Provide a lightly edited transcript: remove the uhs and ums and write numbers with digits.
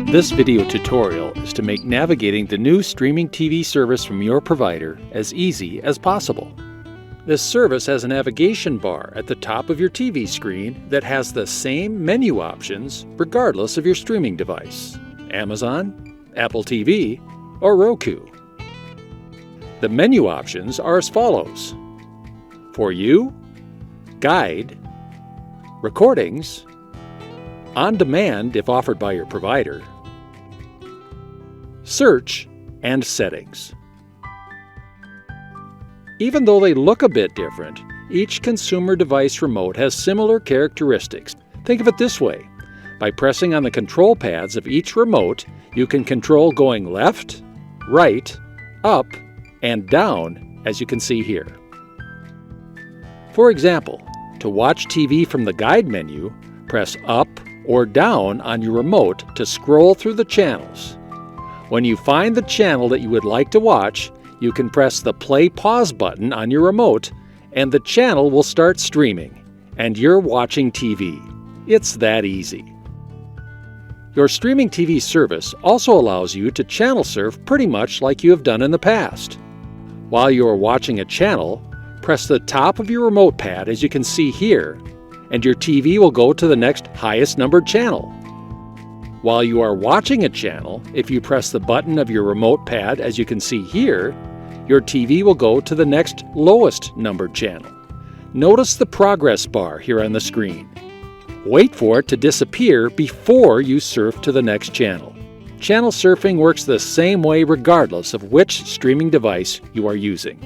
This video tutorial is to make navigating the new streaming TV service from your provider as easy as possible. This service has a navigation bar at the top of your TV screen that has the same menu options regardless of your streaming device: Amazon, Apple TV, or Roku. The menu options are as follows: For You, Guide, Recordings, On Demand if offered by your provider, Search, and Settings. Even though they look a bit different, each consumer device remote has similar characteristics. Think of it this way: by pressing on the control pads of each remote, you can control going left, right, up, and down, as you can see here. For example, to watch TV from the Guide menu, press up or down on your remote to scroll through the channels. When you find the channel that you would like to watch, you can press the play-pause button on your remote, and the channel will start streaming, and you're watching TV. It's that easy. Your streaming TV service also allows you to channel surf pretty much like you have done in the past. While you are watching a channel, press the top of your remote pad as you can see here, and your TV will go to the next highest numbered channel. While you are watching a channel, if you press the button of your remote pad as you can see here, your TV will go to the next lowest numbered channel. Notice the progress bar here on the screen. Wait for it to disappear before you surf to the next channel. Channel surfing works the same way regardless of which streaming device you are using.